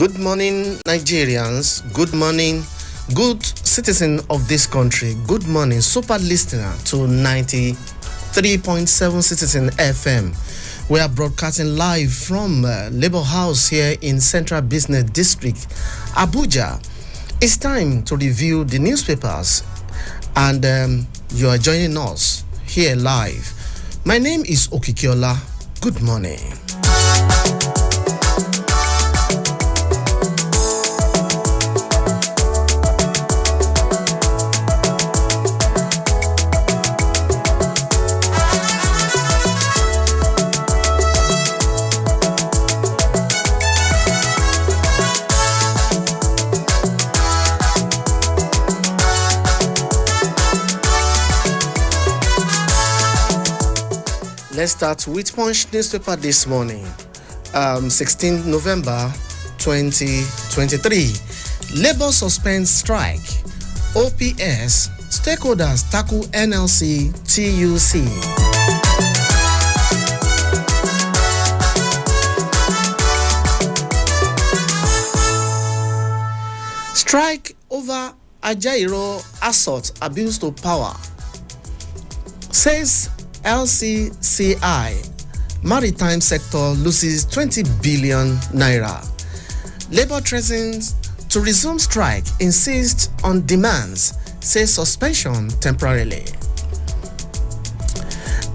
Good morning, Nigerians. Good morning, good citizen of this country. Good morning, super listener to 93.7 Citizen FM. We are broadcasting live from Labour House here in Central Business District, Abuja. It's time to review the newspapers, and you are joining us here live. My name is Okikiola. Good morning. Let's start with Punch newspaper this morning, 16 November 2023. Labour suspends strike. OPS, stakeholders tackle NLC, TUC. Strike over Ajaero assault abuse to power, says LCCI. Maritime sector loses 20 billion naira. Labour threatens to resume strike, insists on demands, says suspension temporarily.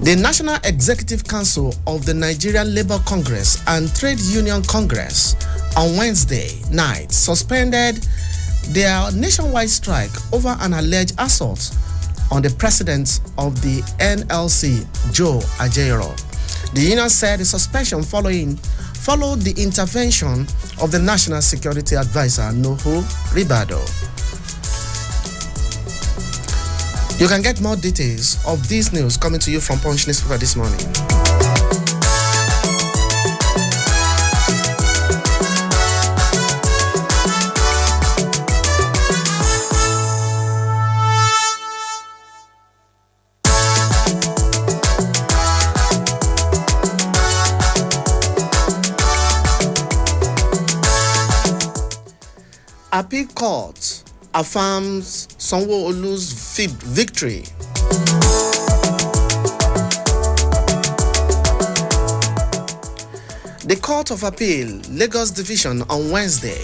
The National Executive Council of the Nigerian Labour Congress and Trade Union Congress on Wednesday night suspended their nationwide strike over an alleged assault on the president of the NLC, Joe Ajaero. The union said the suspension followed the intervention of the National Security Advisor, Nuhu Ribado. You can get more details of this news coming to you from Punch newspaper this morning. Appeal Court affirms Sanwo-Olu's victory. The Court of Appeal, Lagos Division, on Wednesday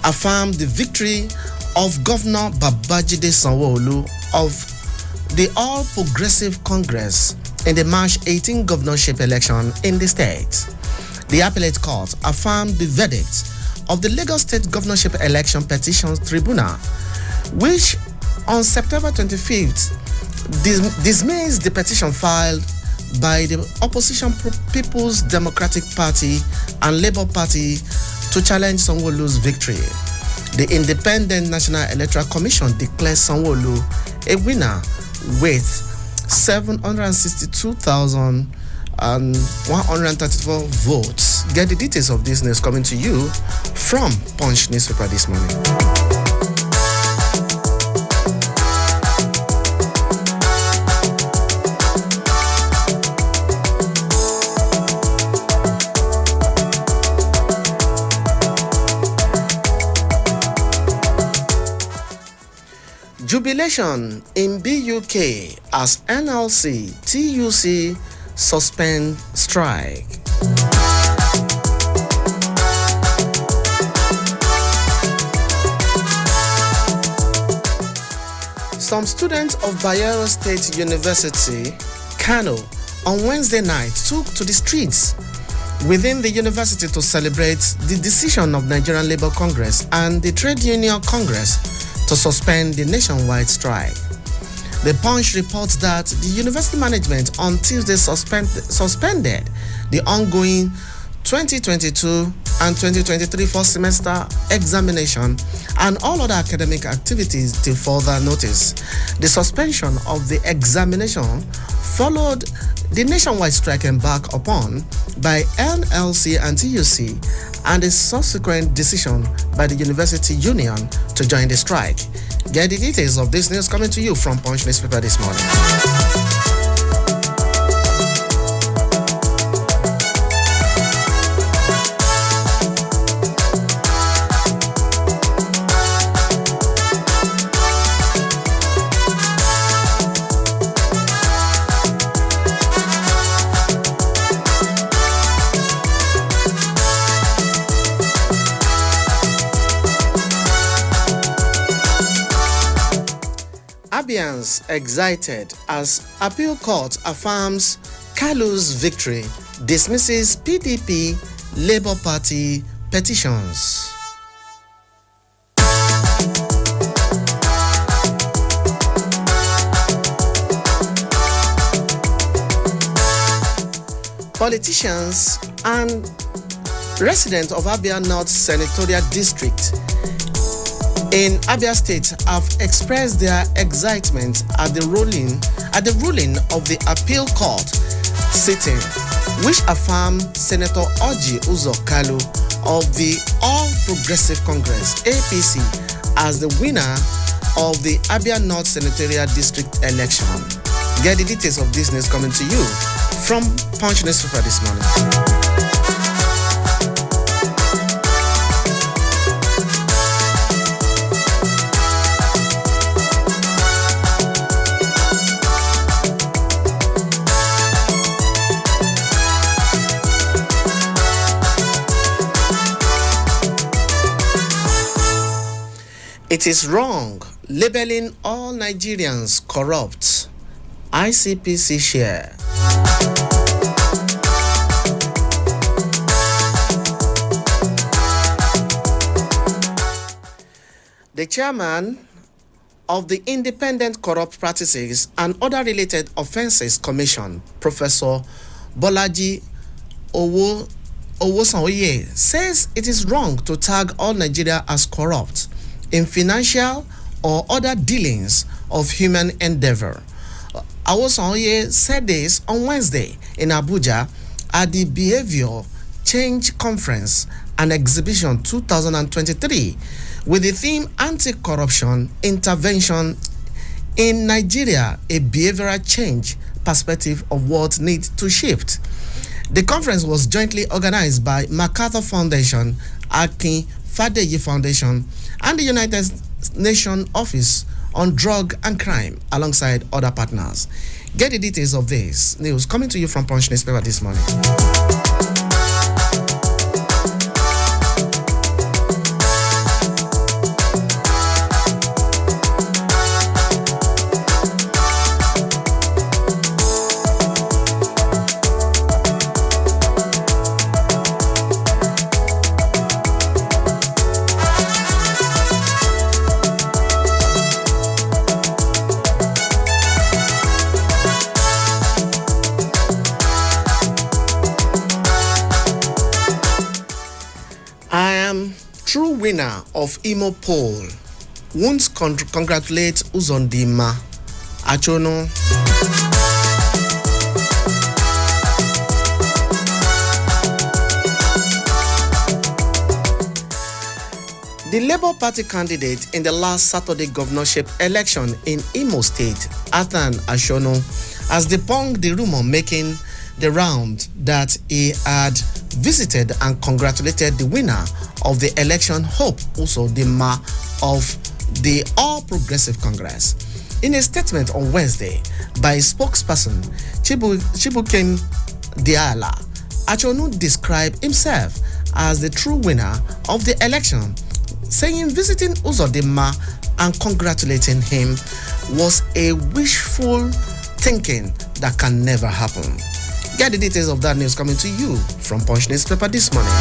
affirmed the victory of Governor Babajide Sanwo-Olu of the All Progressive Congress in the March 18 governorship election in the state. The Appellate Court affirmed the verdict of the Lagos State Governorship Election Petitions Tribunal, which on September 25th dismissed the petition filed by the opposition People's Democratic Party and Labour Party to challenge Sanwo-Olu's victory. The Independent National Electoral Commission declared Sanwo-Olu a winner with 762,134 votes. Get the details of this news coming to you from Punch newspaper this morning. Jubilation in BUK as NLC, TUC suspend strike. Some students of Bayero State University, Kano, on Wednesday night took to the streets within the university to celebrate the decision of Nigerian Labour Congress and the Trade Union Congress to suspend the nationwide strike. The Punch reports that the university management on Tuesday suspended the ongoing 2022 and 2023 first semester examination and all other academic activities till further notice. The suspension of the examination followed the nationwide strike embarked upon by NLC and TUC and the subsequent decision by the University Union to join the strike. Get the details of this news coming to you from Punch newspaper this morning. Abians excited as appeal court affirms Kalu's victory, dismisses PDP Labour Party petitions. Politicians and residents of Abia North Senatorial District in Abia State have expressed their excitement at the ruling of the appeal court sitting, which affirmed Senator Orji Uzor Kalu of the All Progressive Congress (APC) as the winner of the Abia North Senatorial District election. Get the details of this news coming to you from Punch newspaper this morning. It is wrong labeling all Nigerians corrupt. ICPC share. The chairman of the Independent Corrupt Practices and Other Related Offences Commission, Professor Bolaji Owosanoye, says it is wrong to tag all Nigeria as corrupt in financial or other dealings of human endeavor. Owosanoye said this on Wednesday in Abuja at the Behavior Change Conference and Exhibition 2023 with the theme Anti-Corruption Intervention in Nigeria, a behavioral change perspective of what needs to shift. The conference was jointly organized by MacArthur Foundation, Akin Fadeyi Foundation, and the United Nations Office on Drug and Crime, alongside other partners. Get the details of this news coming to you from Punch newspaper this morning. True winner of Imo poll. Won't congratulate Uzondima Achono. The Labour Party candidate in the last Saturday governorship election in Imo State, Athan Ashono, has debunked the rumor making the round that he had visited and congratulated the winner of the election, Hope Uzodinma of the All Progressive Congress. In a statement on Wednesday by his spokesperson, Chibukem Diala, Achonu described himself as the true winner of the election, saying visiting Uzodinma and congratulating him was a wishful thinking that can never happen. Get the details of that news coming to you from Punch newspaper this morning.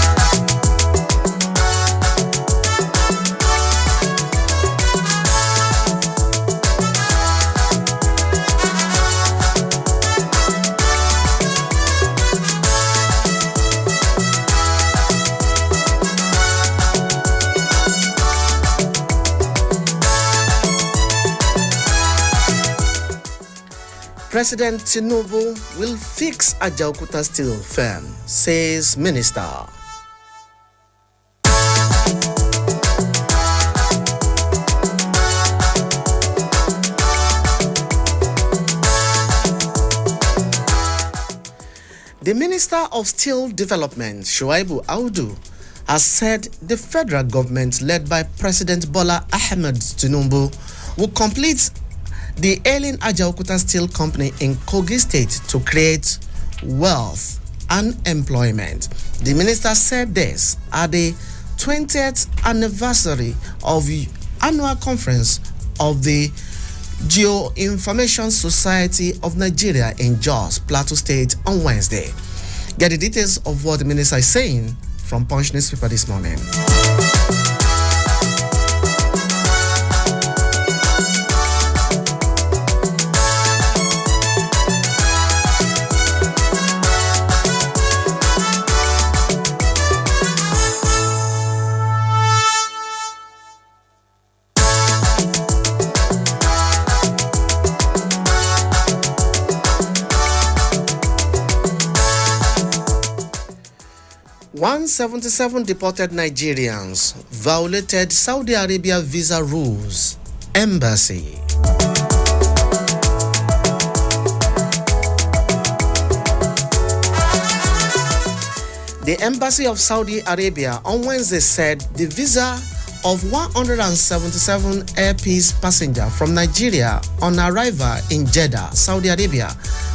President Tinubu will fix Ajaokuta steel firm, says minister. The Minister of Steel Development, Shuaibu Audu, has said the federal government, led by President Bola Ahmed Tinubu, will complete the ailing Ajaokuta Steel Company in Kogi State to create wealth and employment. The minister said this at the 20th anniversary of the annual conference of the Geoinformation Society of Nigeria in Jos, Plateau State on Wednesday. Get the details of what the minister is saying from Punch newspaper this morning. 177 deported Nigerians violated Saudi Arabia visa rules. Embassy. The Embassy of Saudi Arabia on Wednesday said the visa of 177 Air Peace passengers from Nigeria on arrival in Jeddah, Saudi Arabia,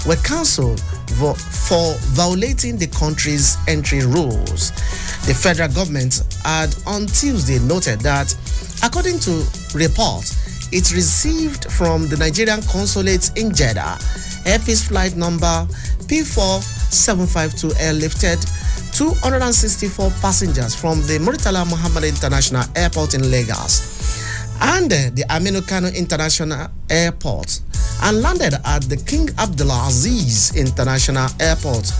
were cancelled for violating the country's entry rules. The federal government had on Tuesday noted that, according to reports it received from the Nigerian consulate in Jeddah, Air Peace flight number P4752 airlifted 264 passengers from the Murtala Muhammad International Airport in Lagos and the Aminu Kano International Airport and landed at the King Abdullah Aziz International Airport,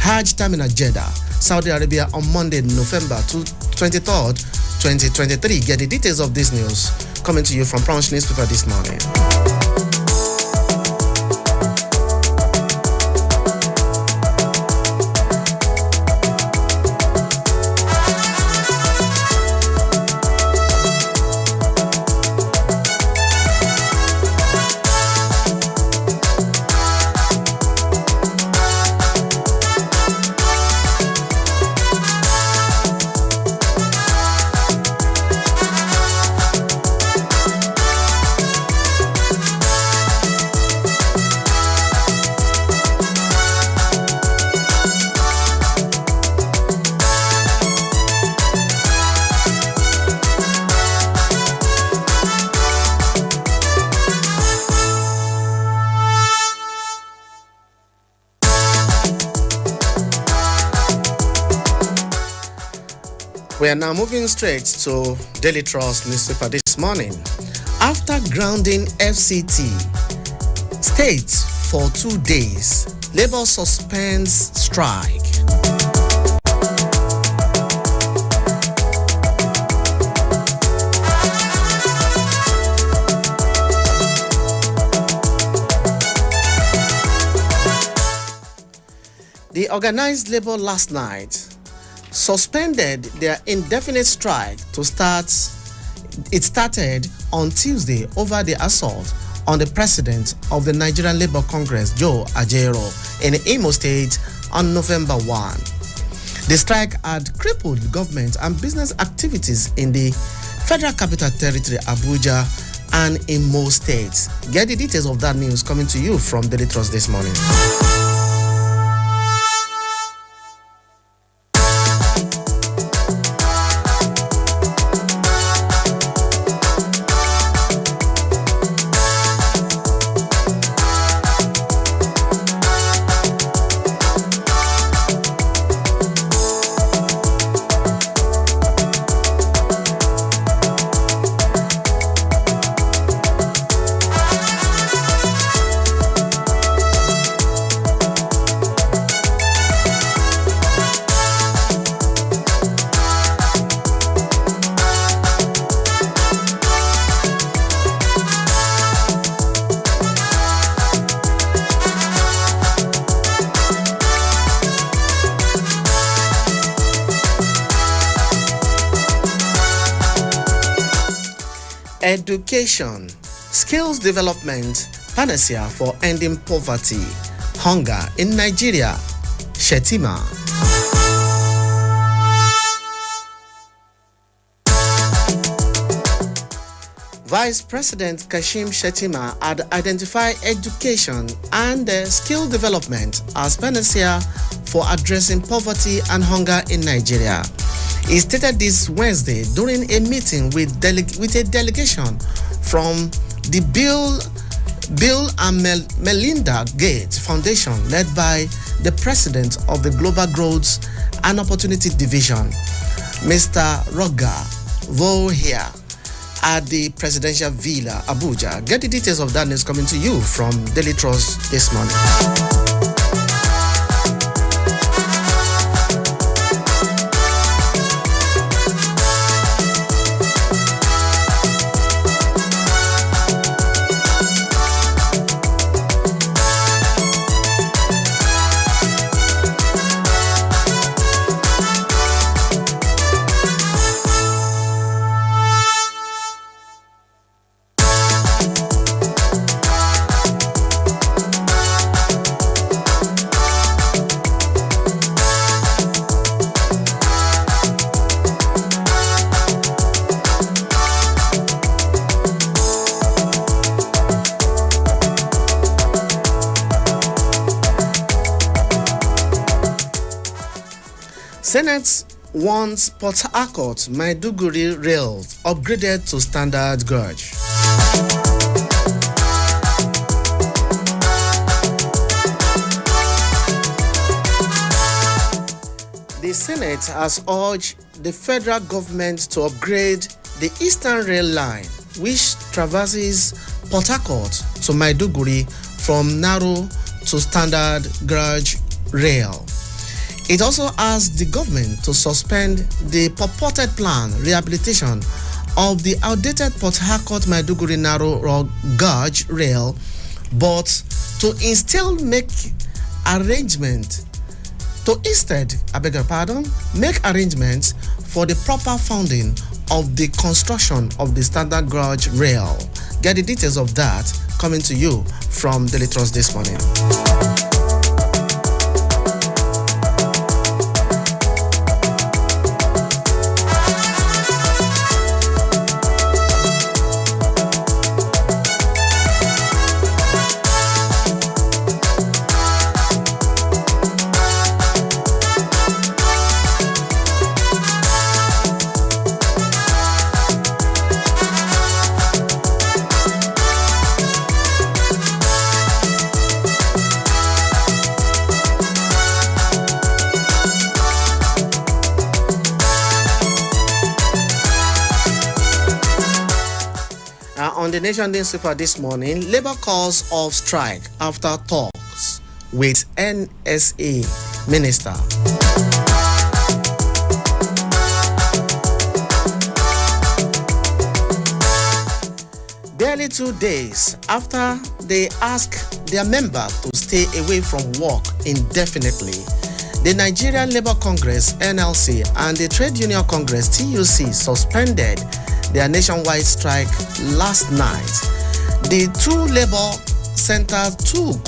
Hajj Terminal Jeddah, Saudi Arabia on Monday, November 23rd, 2023. Get the details of this news coming to you from Punch newspaper this morning. We are now moving straight to Daily Trust newspaper this morning. After grounding FCT states for 2 days, Labour suspends strike. The organized Labour last night suspended their indefinite strike to start. It started on Tuesday over the assault on the president of the Nigerian Labour Congress, Joe Ajero, in Imo State on November 1. The strike had crippled government and business activities in the Federal Capital Territory, Abuja, and in most states. Get the details of that news coming to you from Daily Trust this morning. Education, skills development, panacea for ending poverty, hunger in Nigeria. Shetima. Vice President Kashim Shettima had identified education and skill development as panacea for addressing poverty and hunger in Nigeria. He stated this Wednesday during a meeting with a delegation from the Bill Bill and Melinda Gates Foundation, led by the president of the Global Growth and Opportunity Division, Mr. Roger Vohia, at the Presidential Villa, Abuja. Get the details of that news coming to you from Daily Trust this morning. Senate wants Port Harcourt Maiduguri rails upgraded to standard gauge. The Senate has urged the federal government to upgrade the Eastern Rail Line, which traverses Port Harcourt to Maiduguri from narrow to standard gauge rail. It also asked the government to suspend the purported plan rehabilitation of the outdated Port Harcourt Maiduguri narrow gauge rail, but to instead make arrangements for the proper funding of the construction of the standard gauge rail. Get the details of that coming to you from Daily Trust this morning. On the Nation newspaper this morning, Labour calls off strike after talks with NSA minister. Barely 2 days after they asked their member to stay away from work indefinitely, the Nigerian Labour Congress (NLC) and the Trade Union Congress (TUC) suspended their nationwide strike last night. The two labor centers took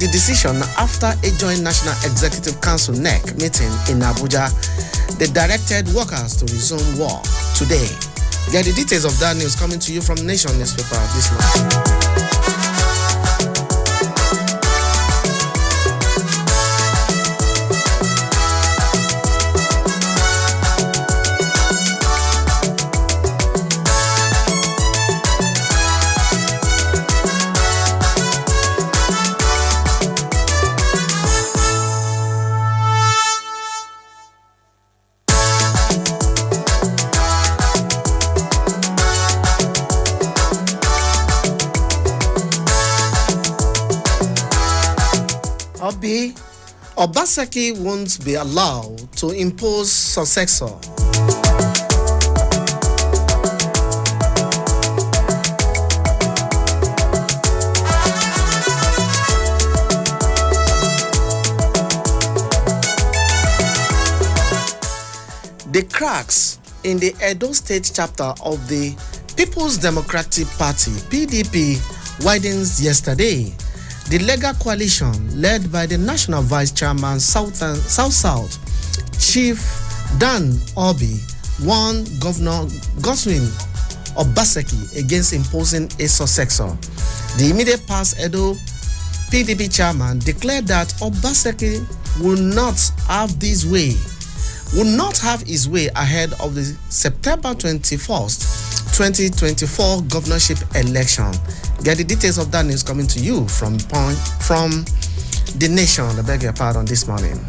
the decision after a joint National Executive Council (NEC) meeting in Abuja. They directed workers to resume work today. Get the details of that news coming to you from Nation newspaper this morning. Obaseki won't be allowed to impose successor. The cracks in the Edo State chapter of the People's Democratic Party (PDP) widens yesterday. The legal coalition, led by the National Vice Chairman South Chief Dan Obi, won Governor Godswin Obaseki against imposing a successor. The immediate past Edo PDP chairman declared that Obaseki will not have his way ahead of the September 21st, 2024 governorship election. Get the details of that news coming to you from The Nation. I beg your pardon this morning.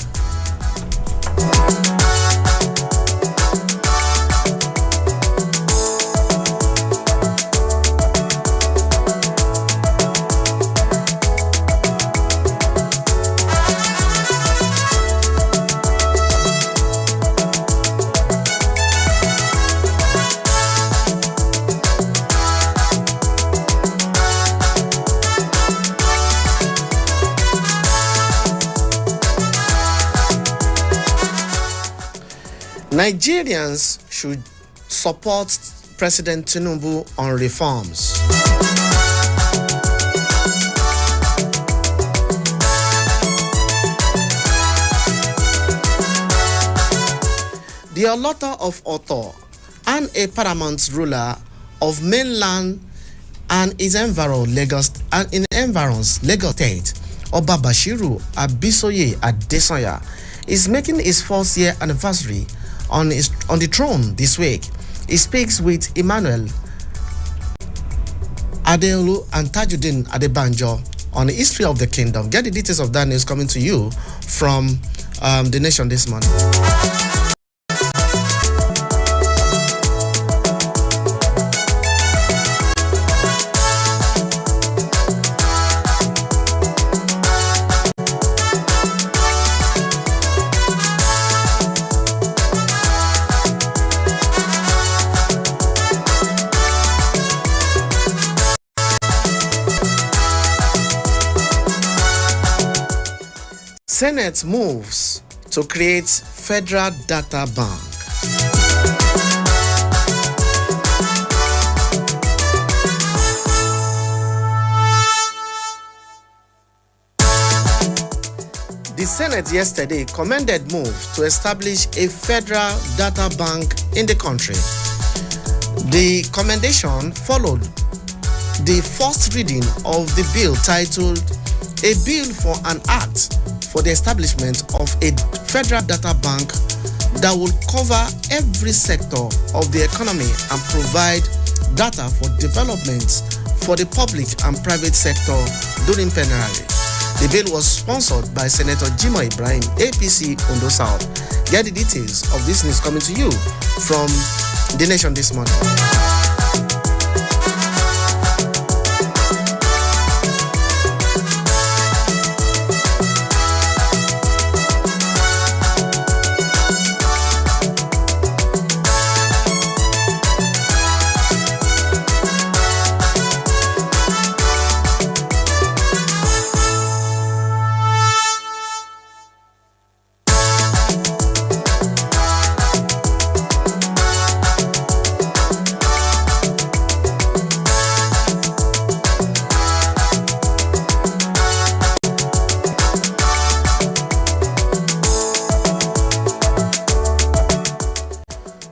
Nigerians should support President Tinubu on reforms. The author of Author and a paramount ruler of mainland and its environs, Lagos State, Oba Bashiru Abisoye Adesanya, is making his 4th year anniversary on the throne this week. He speaks with Emmanuel Adeolu and Tajuddin Adebanjo on the history of the kingdom. Get the details of that news coming to you from The Nation this morning. Senate moves to create Federal Data Bank. The Senate yesterday commended move to establish a Federal Data Bank in the country. The commendation followed the first reading of the bill titled A Bill for an Act for the establishment of a federal data bank that will cover every sector of the economy and provide data for development for the public and private sector during plenary. The bill was sponsored by Senator Jimoh Ibrahim, APC, Ondo South. Get the details of this news coming to you from The Nation this morning.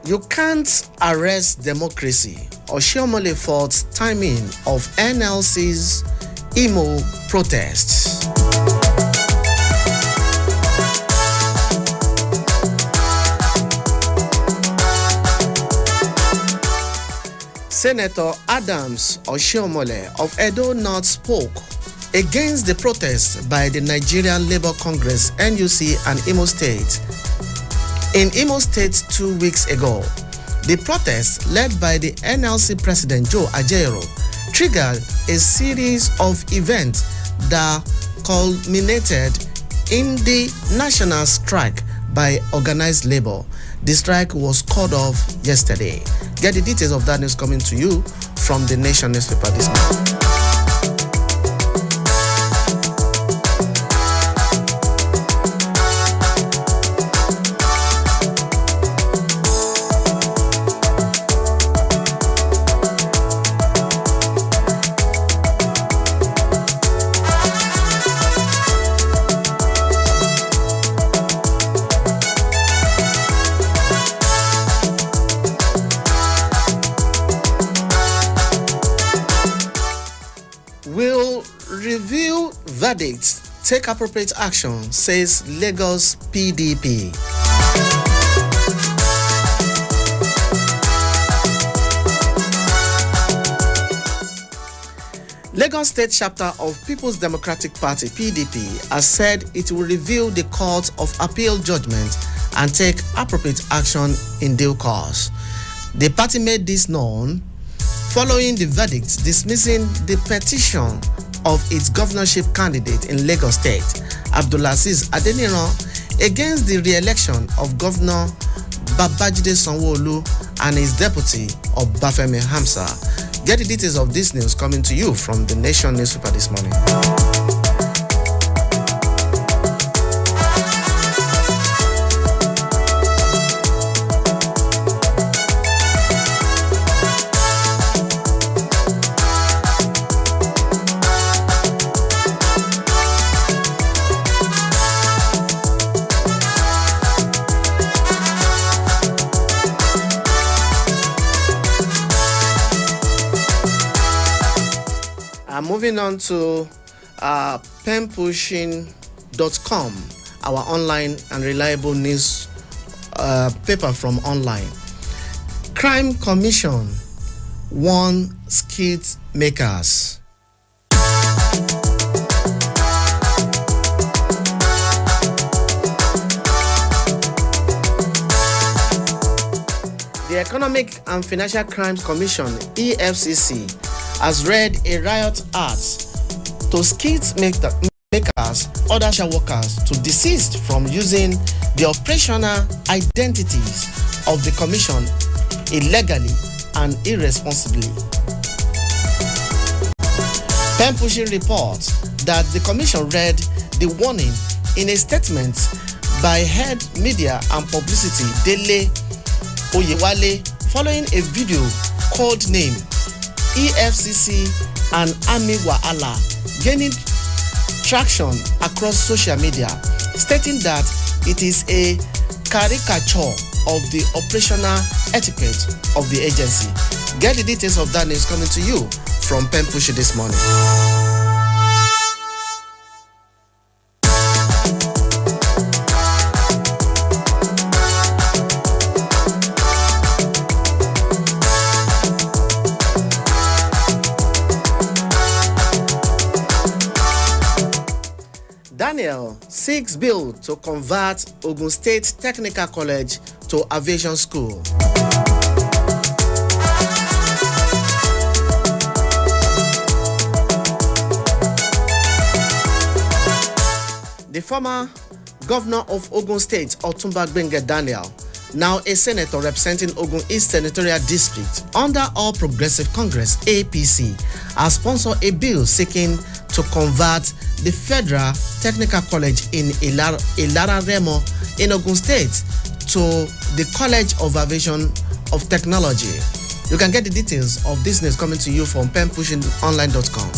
You can't arrest democracy. Oshiomhole faults timing of NLC's Imo protests. Senator Adams Oshiomhole of Edo North spoke against the protests by the Nigerian Labour Congress (NUC) and Imo State. In Imo State 2 weeks ago, the protest led by the NLC President Joe Ajaero triggered a series of events that culminated in the national strike by organized labor. The strike was called off yesterday. Get the details of that news coming to you from The Nation newspaper this morning. Will review verdicts, take appropriate action, says Lagos PDP. Lagos State chapter of People's Democratic Party (PDP) has said it will review the Court of Appeal judgment and take appropriate action in due course. The party made this known following the verdict dismissing the petition of its governorship candidate in Lagos State, Abdulaziz Adeniran, against the re-election of Governor Babajide Sanwo-Olu and his deputy Obafemi Hamza. Get the details of this news coming to you from the Nation newspaper this morning. Moving on to penpushing.com, our online and reliable news paper from online. Crime Commission warn skit makers. The Economic and Financial Crimes Commission (EFCC) has read a riot act to skit makers, other workers to desist from using the operational identities of the commission illegally and irresponsibly. Pen Pushing reports that the commission read the warning in a statement by head media and publicity Dele Oyewale following a video called name EFCC and Army Wahala gaining traction across social media, stating that it is a caricature of the operational etiquette of the agency. Get the details of that news coming to you from Pen Pushing this morning. Daniel seeks bill to convert Ogun State Technical College to aviation school. The former governor of Ogun State, Otumba Gbenga Daniel, now a senator representing Ogun East Senatorial District under All Progressive Congress (APC), has sponsored a bill seeking to convert the Federal Technical College in Ilara Remo in Ogun State to the College of Aviation of Technology. You can get the details of this news coming to you from penpushingonline.com.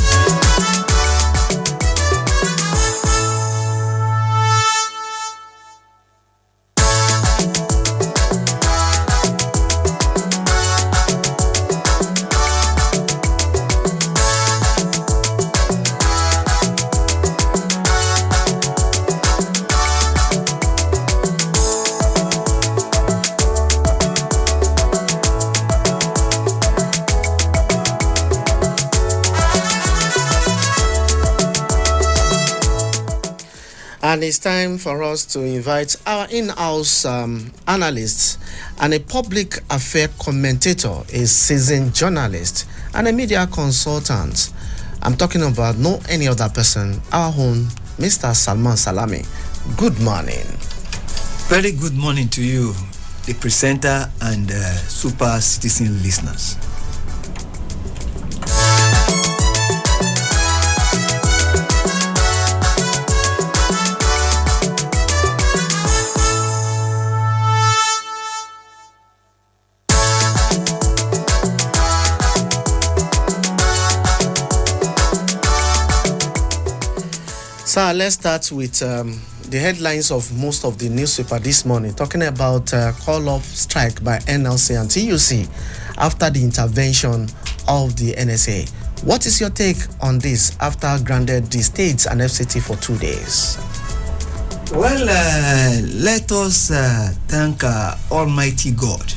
And it's time for us to invite our in-house analysts and a public affair commentator, a seasoned journalist, and a media consultant. I'm talking about no any other person, our own Mr. Salman Salami. Good morning. Very good morning to you, the presenter and super citizen listeners. So let's start with the headlines of most of the newspaper this morning, talking about call-off strike by NLC and TUC after the intervention of the NSA. What is your take on this after granted the states and FCT for 2 days? Well, let us thank Almighty God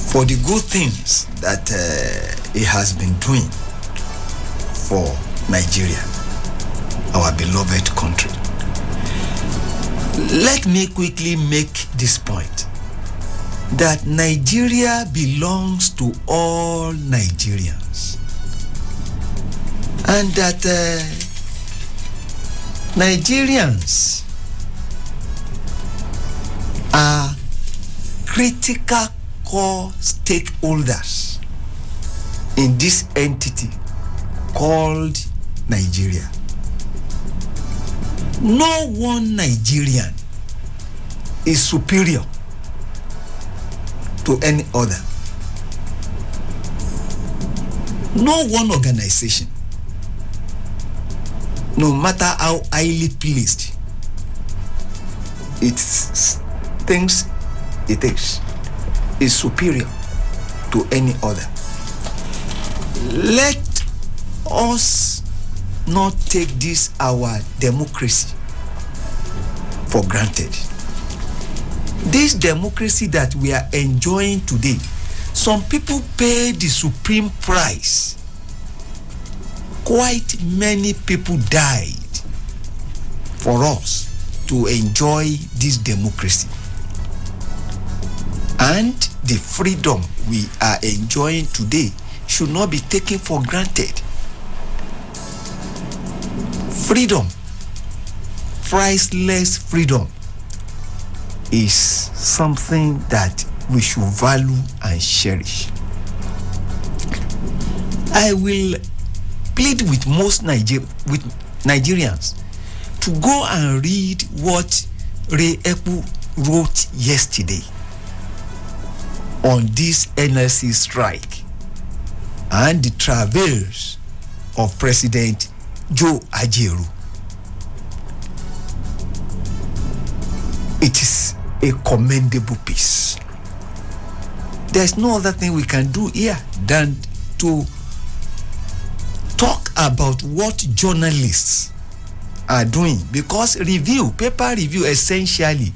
for the good things that He has been doing for Nigeria, our beloved country. Let me quickly make this point, that Nigeria belongs to all Nigerians, and that Nigerians are critical core stakeholders in this entity called Nigeria. No one Nigerian is superior to any other. No one organization, no matter how highly placed it thinks it is superior to any other. Let us not take this our democracy for granted. This democracy that we are enjoying today, some people pay the supreme price. Quite many people died for us to enjoy this democracy. And the freedom we are enjoying today should not be taken for granted. Freedom, priceless freedom, is something that we should value and cherish. I will plead with most Nigerians to go and read what Ray Eku wrote yesterday on this NLC strike and the travails of President Joe Ajaero. It is a commendable piece. There's no other thing we can do here than to talk about what journalists are doing, because paper review essentially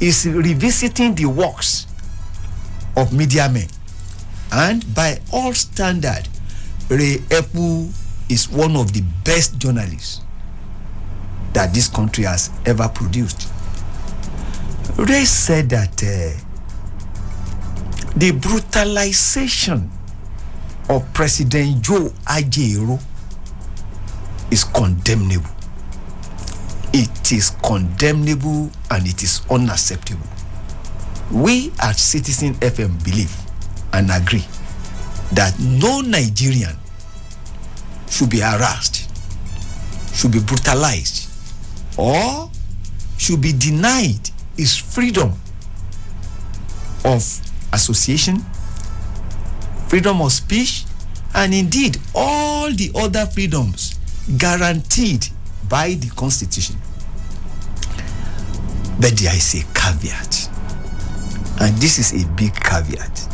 is revisiting the works of media men, and by all standard, Ray Eku is one of the best journalists that this country has ever produced. Ray said that the brutalization of President Joe Ajaero is condemnable. It is condemnable and it is unacceptable. We at Citizen FM believe and agree that no Nigerian should be harassed, should be brutalized, or should be denied his freedom of association, freedom of speech, and indeed all the other freedoms guaranteed by the Constitution. But there is a caveat, and this is a big caveat.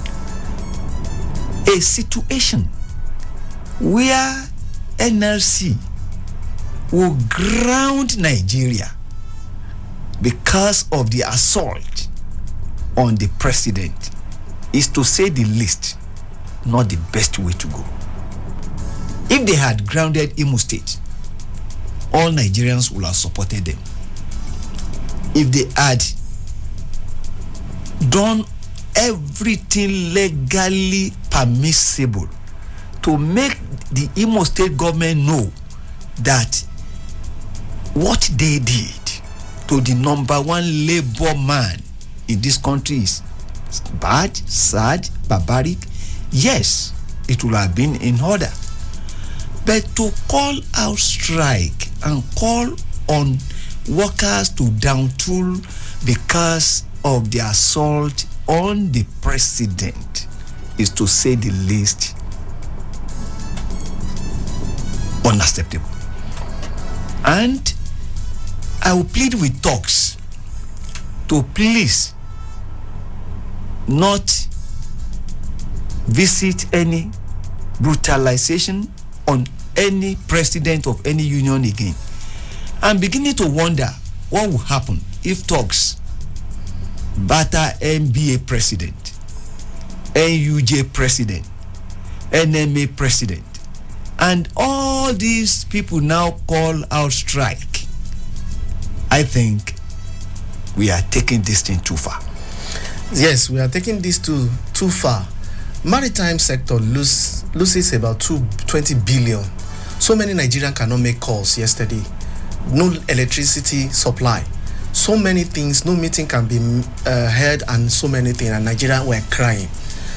A situation where NLC will ground Nigeria because of the assault on the president is, to say the least, not the best way to go. If they had grounded Imo State, all Nigerians would have supported them. If they had done everything legally permissible to make the Imo State government know that what they did to the number one labor man in this country is bad, sad, barbaric, yes, it would have been in order. But to call out strike and call on workers to down tool because of the assault on the president is, to say the least, unacceptable. And I will plead with talks to please not visit any brutalization on any president of any union again. I'm beginning to wonder what will happen if talks batter NBA president, NUJ president, NMA president, And all these people now call out strike. I think we are taking this thing too far. Yes, we are taking this too far. Maritime sector loses about 20 billion. So many Nigerians cannot make calls yesterday. No electricity supply. So many things, no meeting can be held, and so many things, and Nigerians were crying.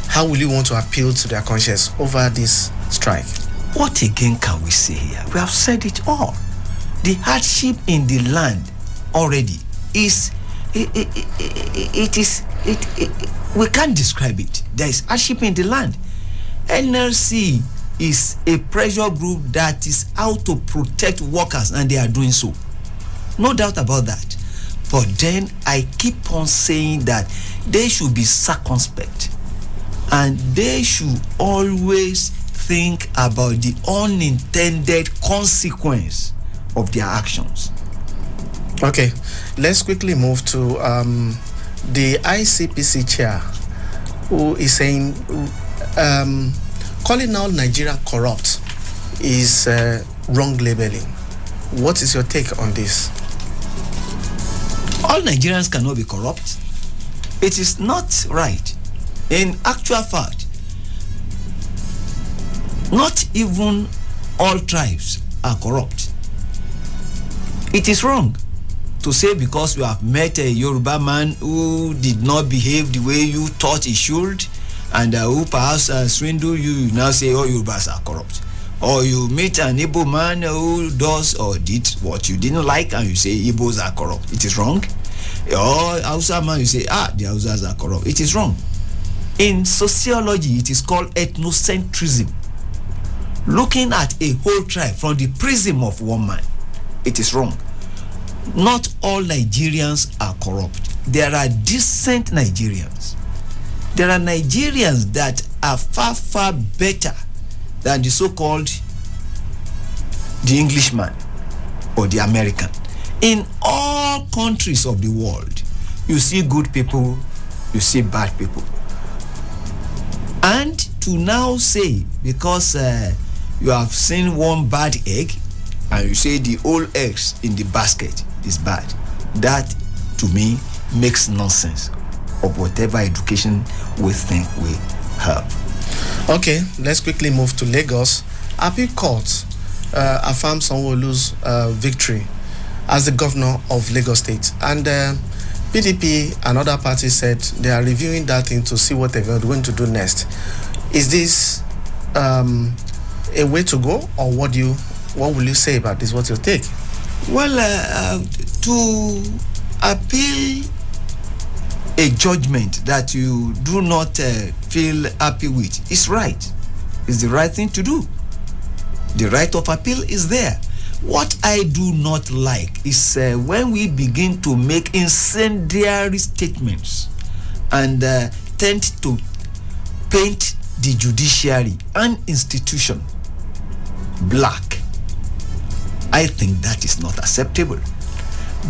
How will you want to appeal to their conscience over this strike? What again can we say here? We have said it all. The hardship in the land already is we can't describe it. There is hardship in the land. NLC is a pressure group that is out to protect workers, and they are doing so. No doubt about that. But then I keep on saying that they should be circumspect, and they should always think about the unintended consequence of their actions. Okay, let's quickly move to the ICPC chair, who is saying calling out Nigeria corrupt is wrong labeling. What is your take on this? All Nigerians cannot be corrupt. It is not right. In actual fact, not even all tribes are corrupt. It is wrong to say because you have met a Yoruba man who did not behave the way you thought he should, and who perhaps swindled you, you now say all Yorubas are corrupt. Or you meet an Igbo man who does or did what you didn't like, and you say Igbos are corrupt. It is wrong. Or Hausa man, you say, the Hausas are corrupt. It is wrong. In sociology, it is called ethnocentrism. Looking at a whole tribe from the prism of one man. It is wrong. Not all Nigerians are corrupt. There are decent Nigerians. There are Nigerians that are far, far better than the so-called the Englishman or the American. In all countries of the world, you see good people, you see bad people. And to now say, because you have seen one bad egg, and you say the whole eggs in the basket is bad, that to me makes nonsense of whatever education we think we have. Okay, let's quickly move to Lagos. Appeal Court affirms Sanwo-Olu's victory as the governor of Lagos State, and PDP and other parties said they are reviewing that thing to see what they're going to do next. Is this a way to go, or what will you say about this? What's your take? Well, to appeal a judgment that you do not feel happy with is right. It's the right thing to do. The right of appeal is there. What I do not like is when we begin to make incendiary statements and tend to paint the judiciary and institution black. I think that is not acceptable.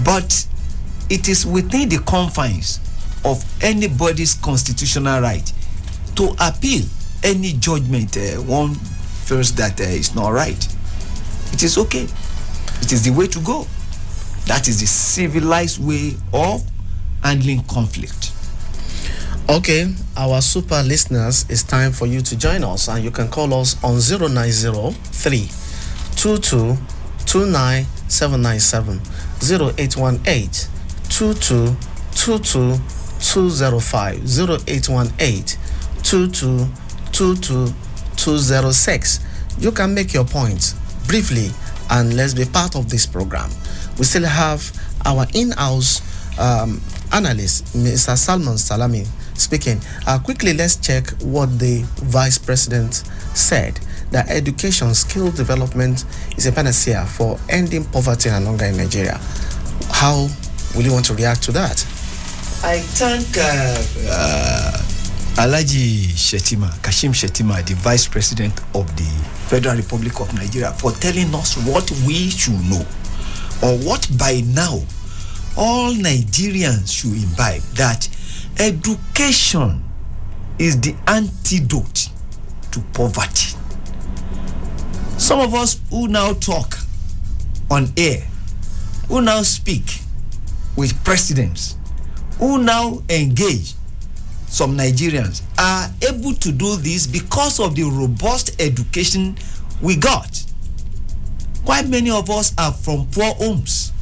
But it is within the confines of anybody's constitutional right to appeal any judgment one feels that is not right. It is okay. It is the way to go. That is the civilized way of handling conflict. Okay, our super listeners, it's time for you to join us, and you can call us on 0903 22 29797, 0818 22 22 205, 0818 22 22 206. You can make your points briefly, and let's be part of this program. We still have our in-house analyst, Mr. Salman Salami, speaking. Quickly, let's check what the Vice President said, that education, skill development is a panacea for ending poverty and hunger in Nigeria. How will you want to react to that? I thank Alhaji Shettima, Kashim Shettima, the Vice President of the Federal Republic of Nigeria, for telling us what we should know, or what by now all Nigerians should imbibe, that education is the antidote to poverty. Some of us who now talk on air, who now speak with presidents, who now engage some Nigerians, are able to do this because of the robust education we got. Quite many of us are from poor homes.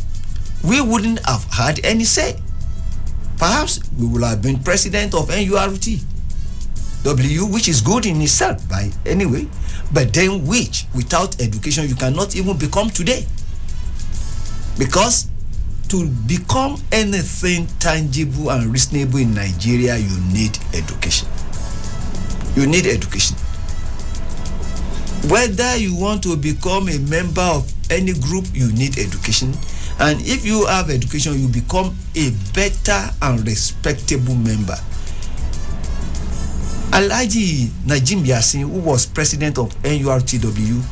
We wouldn't have had any say. Perhaps we would have been president of NURTW, which is good in itself, by anyway, but then which, without education, you cannot even become today. Because to become anything tangible and reasonable in Nigeria, you need education. You need education. Whether you want to become a member of any group, you need education. And if you have education, you become a better and respectable member. Alhaji Najim Yasin, who was president of NURTW,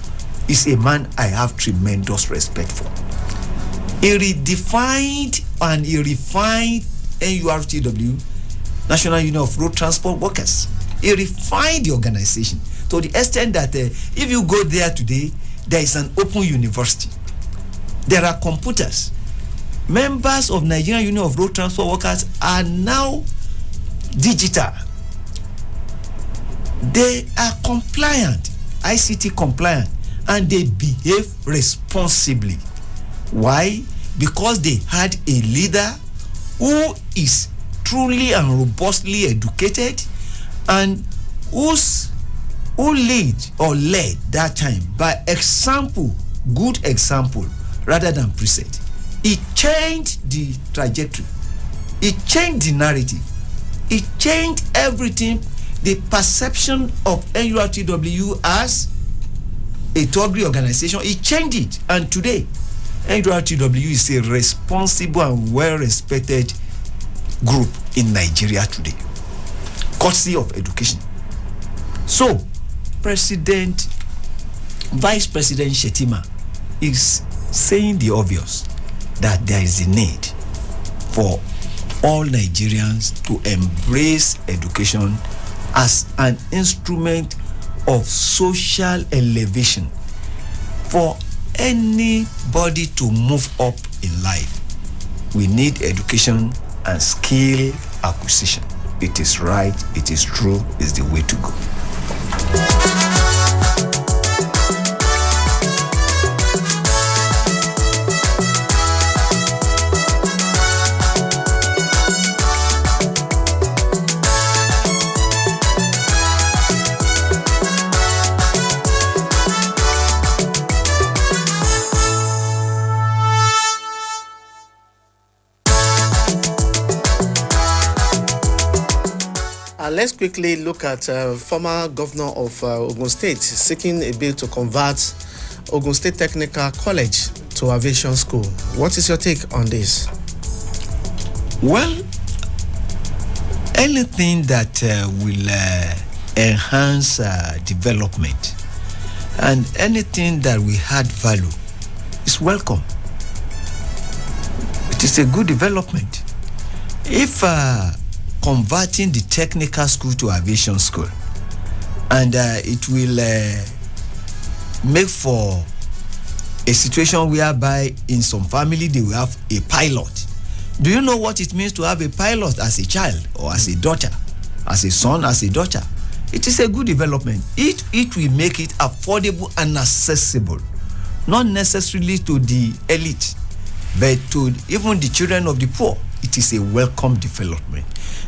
is a man I have tremendous respect for. He redefined and he refined NURTW, National Union of Road Transport Workers. He refined the organization to the extent that if you go there today, there is an open university. There are computers. Members of Nigerian Union of Road Transport Workers are now digital. They are compliant, ICT compliant, and they behave responsibly. Why? Because they had a leader who is truly and robustly educated and who led that time by example, good example, rather than precept. It changed the trajectory. It changed the narrative. It changed everything. The perception of NURTW as a third-degree organization, it changed it. And today, NURTW is a responsible and well-respected group in Nigeria today, courtesy of education. So, Vice President Shetima is saying the obvious, that there is a need for all Nigerians to embrace education as an instrument of social elevation for anybody to move up in life. We need education and skill acquisition. It is right, it is true, it's the way to go. Let's quickly look at former governor of Ogun State seeking a bill to convert Ogun State Technical College to aviation school. What is your take on this? Well, anything that will enhance development and anything that will add value is welcome. It is a good development. If converting the technical school to aviation school, and it will make for a situation whereby in some family they will have a pilot. Do you know what it means to have a pilot as a child or as a daughter, as a son, as a daughter? It is a good development. It will make it affordable and accessible, not necessarily to the elite, but to even the children of the poor. It is a welcome development,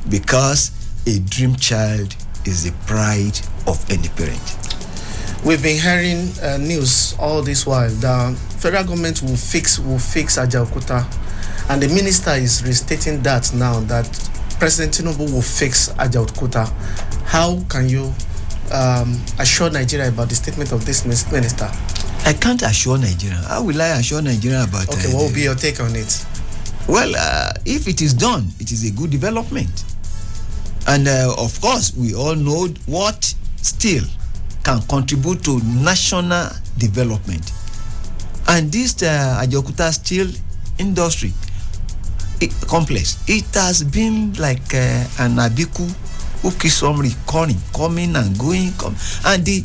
because a dream child is the pride of any parent. We've been hearing news all this while that federal government will fix Ajaokuta, and the minister is restating that now, that President Tinubu will fix Ajaokuta. How can you assure Nigeria about the statement of this minister? I can't assure Nigeria. How will I assure Nigeria about it? Okay, what will be your take on it? Well, if it is done, it is a good development. And of course, we all know what steel can contribute to national development. And this Ajaokuta steel industry complex, it has been like an abiku who keeps on recurring, coming and going. And the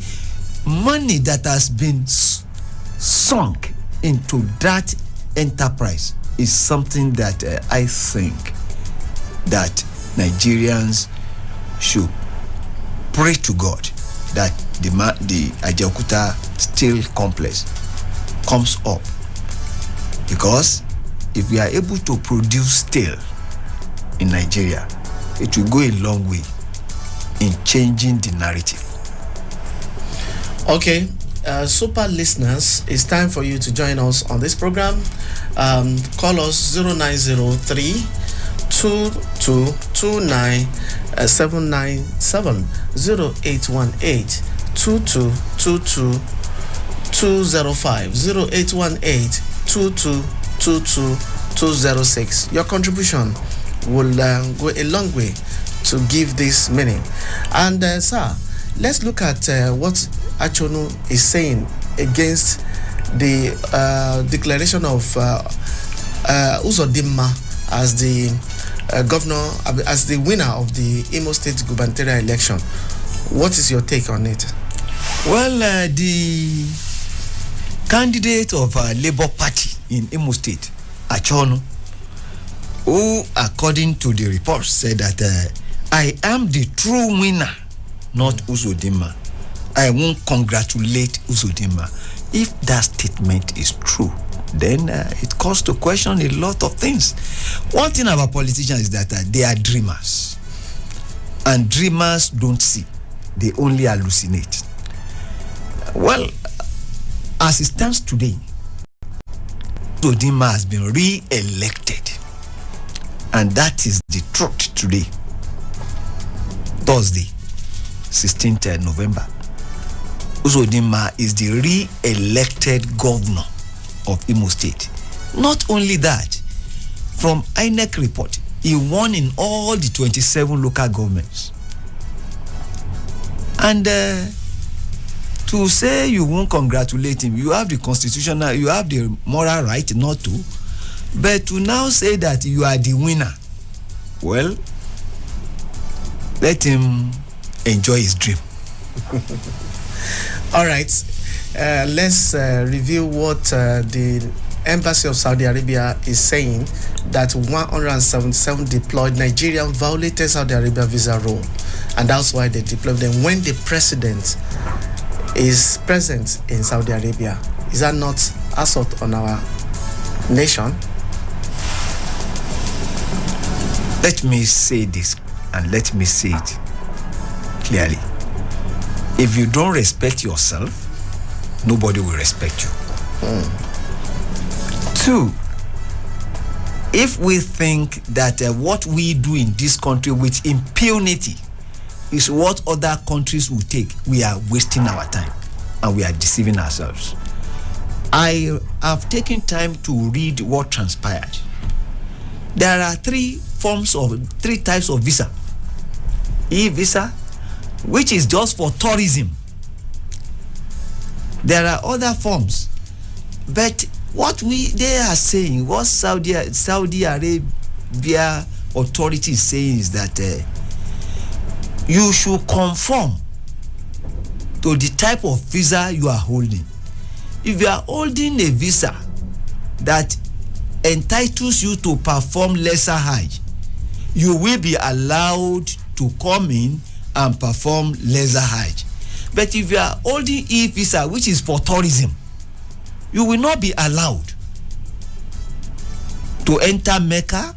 money that has been sunk into that enterprise is something that I think that Nigerians should pray to God that the Ajaokuta steel complex comes up, because if we are able to produce steel in Nigeria, it will go a long way in changing the narrative. Okay, super listeners, it's time for you to join us on this program. Call us 0903 2229 797 0818 2222 205 0818 2222 206. Your contribution will go a long way to give this meaning. And sir, let's look at what Achonu is saying against the declaration of Uzodimma as the governor, as the winner of the Imo State gubernatorial election. What is your take on it? Well, the candidate of Labour Party in Imo State, Achonu, who, according to the report, said that I am the true winner, not Uzodimma. I won't congratulate Uzodimma. If that statement is true, then it calls to question a lot of things. One thing about politicians is that they are dreamers. And dreamers don't see. They only hallucinate. Well, as it stands today, Uzodimma has been re-elected. And that is the truth today. Thursday, 16th November. Uzodimma is the re-elected governor of Imo State. Not only that, from INEC report, he won in all the 27 local governments. And to say you won't congratulate him, you have the constitutional, you have the moral right not to. But to now say that you are the winner, well, let him enjoy his dream. All right, let's review what the Embassy of Saudi Arabia is saying, that 177 deployed Nigerian violated Saudi Arabia visa rule, and that's why they deployed them when the president is present in Saudi Arabia. Is that not assault on our nation? Let me say this, and let me say it clearly. If you don't respect yourself, nobody will respect you. 2, if we think that what we do in this country with impunity is what other countries will take, we are wasting our time and we are deceiving ourselves. I have taken time to read what transpired. There are 3 types of visa. E-visa, which is just for tourism. There are other forms, but what they are saying, what Saudi Arabia authority is saying is that you should conform to the type of visa you are holding. If you are holding a visa that entitles you to perform lesser Hajj, you will be allowed to come in and perform lesser Hajj. But if you are holding e-visa, which is for tourism, you will not be allowed to enter Mecca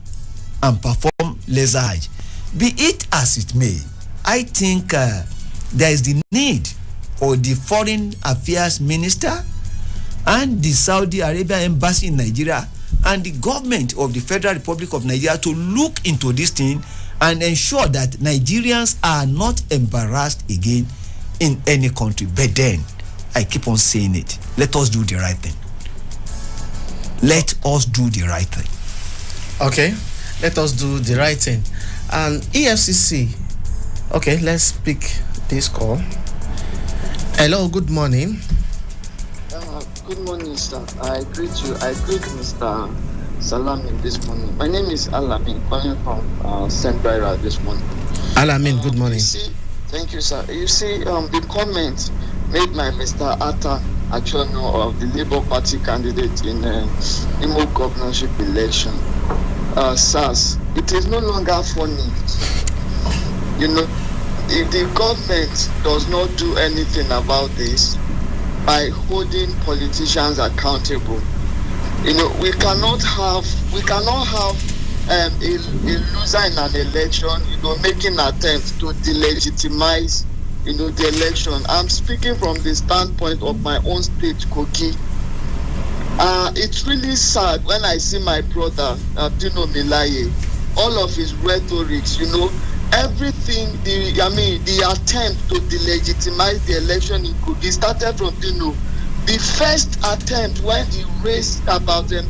and perform lesser Hajj. Be it as it may, I think there is the need for the Foreign Affairs Minister and the Saudi Arabia Embassy in Nigeria and the government of the Federal Republic of Nigeria to look into this thing and ensure that Nigerians are not embarrassed again in any country. But then, I keep on saying it, let us do the right thing. Let us do the right thing. Okay, let us do the right thing. And EFCC, okay, let's pick this call. Hello, good morning. Good morning, sir. I greet you. I greet Mr. Salamin this morning. My name is Alamin, calling from St. Byra this morning. Alamin, good morning. Thank you, sir. You see, the comment made by Mr. Atta Achono of the Labour Party candidate in Imo governorship election. SARS, it is no longer funny. You know, if the government does not do anything about this by holding politicians accountable, you know, we cannot have a loser in an election, you know, making attempts to delegitimize, you know, the election. I'm speaking from the standpoint of my own state, Kogi. It's really sad when I see my brother, Dino Milaye, all of his rhetorics, you know, everything, the attempt to delegitimize the election in Kogi started from Dino. The first attempt when he raised about the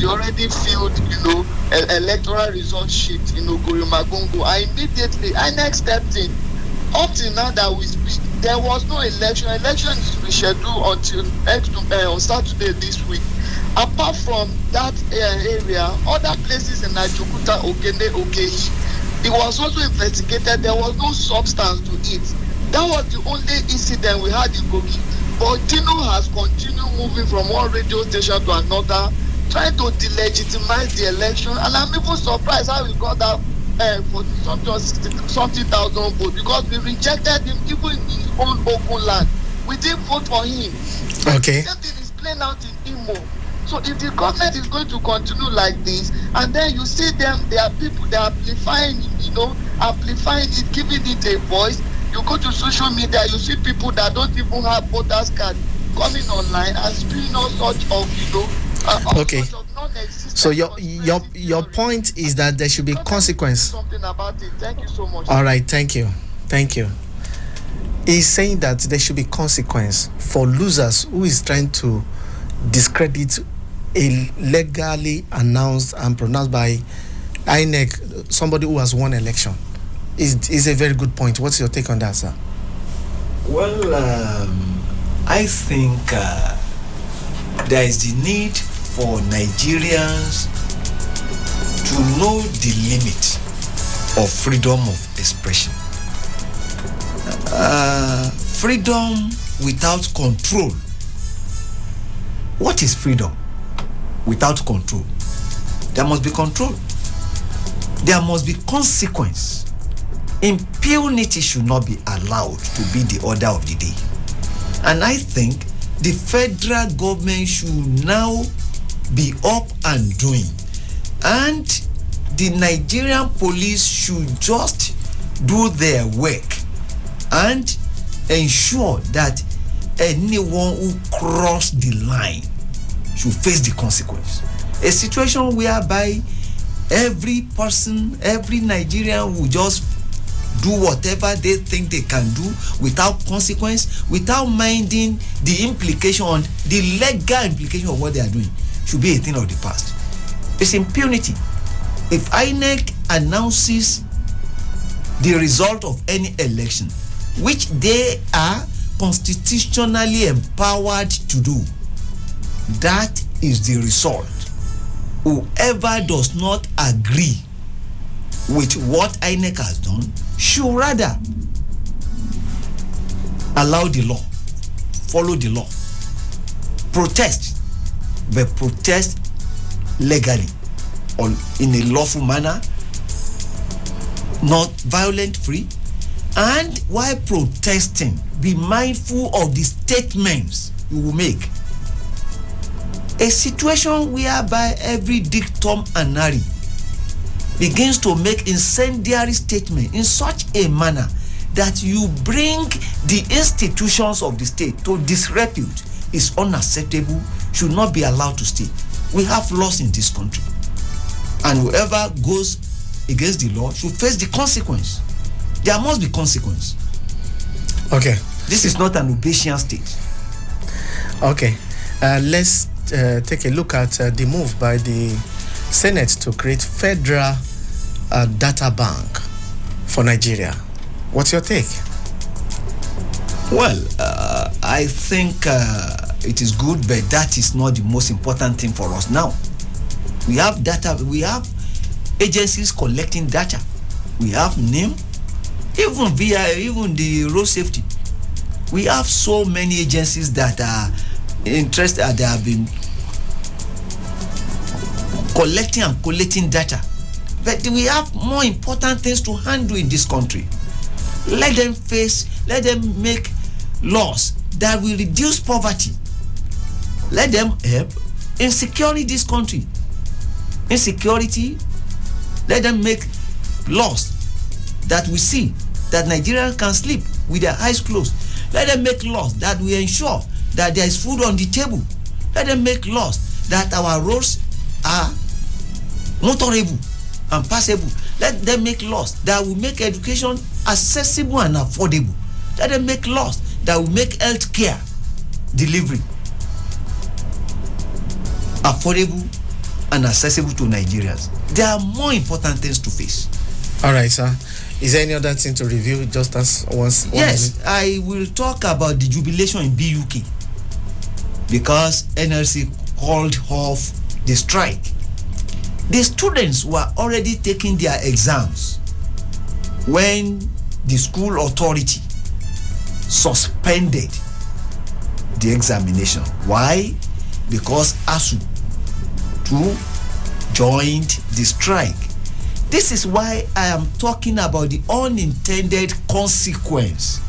already filled, you know, electoral result sheet in Ogurimagongo, I next stepped in. Up till now that we speak, there was no election. Election is rescheduled until on Saturday this week. Apart from that area, other places in Ajokuta, Okene, Okehi, it was also investigated. There was no substance to it. That was the only incident we had in Kogi. But Dino has continued moving from one radio station to another, trying to delegitimize the election. And I'm even surprised how he got that for something thousand votes, because we rejected him even in his own Ogun land. We didn't vote for him. Okay. The same thing is playing out in Imo. So if the government is going to continue like this, and then you see them, there are people, they are amplifying it, giving it a voice. You go to social media, you see people that don't even have voters card coming online and spewing all sorts of, you know, okay. So your point is that there should be consequence. Something about it. Thank you so much. All right, thank you. He's saying that there should be consequence for losers who is trying to discredit a legally announced and pronounced by INEC somebody who has won election. Is a very good point. What's your take on that, sir? Well, I think there is the need for Nigerians to know the limit of freedom of expression. Freedom without control. What is freedom without control? There must be control. There must be consequence. Impunity should not be allowed to be the order of the day. And I think the federal government should now be up and doing. And the Nigerian police should just do their work and ensure that anyone who crossed the line should face the consequence. A situation whereby every person, every Nigerian will just do whatever they think they can do without consequence, without minding the implication on the legal implication of what they are doing, should be a thing of the past. It's impunity. If INEC announces the result of any election, which they are constitutionally empowered to do, that is the result. Whoever does not agree with what INEC has done should rather allow the law, follow the law, protest, but protest legally or in a lawful manner, not violent free, and while protesting, be mindful of the statements you will make. A situation whereby every dictum and narrative begins to make incendiary statement in such a manner that you bring the institutions of the state to disrepute is unacceptable, should not be allowed to stay. We have laws in this country, and whoever goes against the law should face the consequence. There must be consequence. Okay. This is not an Obasian state. Okay. Let's take a look at the move by the Senate to create federal data bank for Nigeria. What's your take? Well, I think it is good, but that is not the most important thing for us now. We have data, we have agencies collecting data. We have NIM, even the road safety. We have so many agencies that are interested, that have been collecting and collating data. But we have more important things to handle in this country. Let them make laws that will reduce poverty. Let them help in securing this country. Insecurity, let them make laws that we see that Nigerians can sleep with their eyes closed. Let them make laws that will ensure that there is food on the table. Let them make laws that our roads are motorable and passable. Let them make laws that will make education accessible and affordable. Let them make laws that will make health care delivery affordable and accessible to Nigerians. There are more important things to face. All right, sir. Is there any other thing to review just as once? Yes, I will talk about the jubilation in BUK because NLC called off the strike. The students were already taking their exams when the school authority suspended the examination. Why? Because ASU too joined the strike. This is why I am talking about the unintended consequence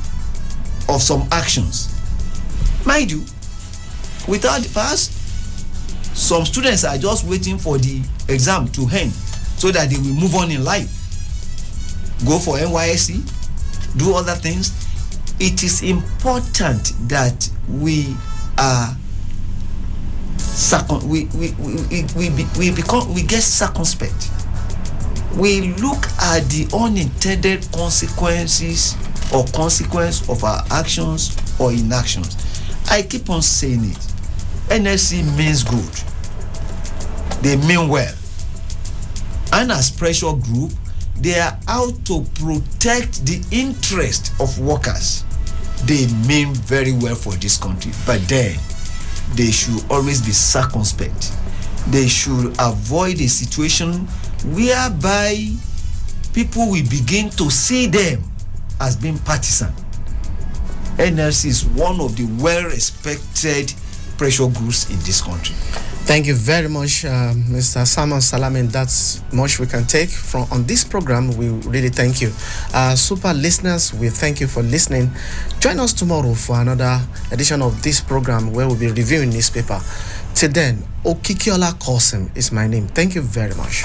of some actions. Mind you, without the past, some students are just waiting for the exam to end so that they will move on in life, go for NYSC, do other things. It is important that we are we get circumspect. We look at the unintended consequences or consequence of our actions or inactions. I keep on saying it. NSC means good. They mean well. And as pressure group, they are out to protect the interest of workers. They mean very well for this country, but then they should always be circumspect. They should avoid a situation whereby people will begin to see them as being partisan. NLC is one of the well-respected pressure groups in this country. Thank you very much, Mr. Simon Salamin. That's much we can take from on this program. We really thank you. Super listeners, we thank you for listening. Join us tomorrow for another edition of this program where we'll be reviewing newspaper. Till then, Okikiola Kosim is my name. Thank you very much.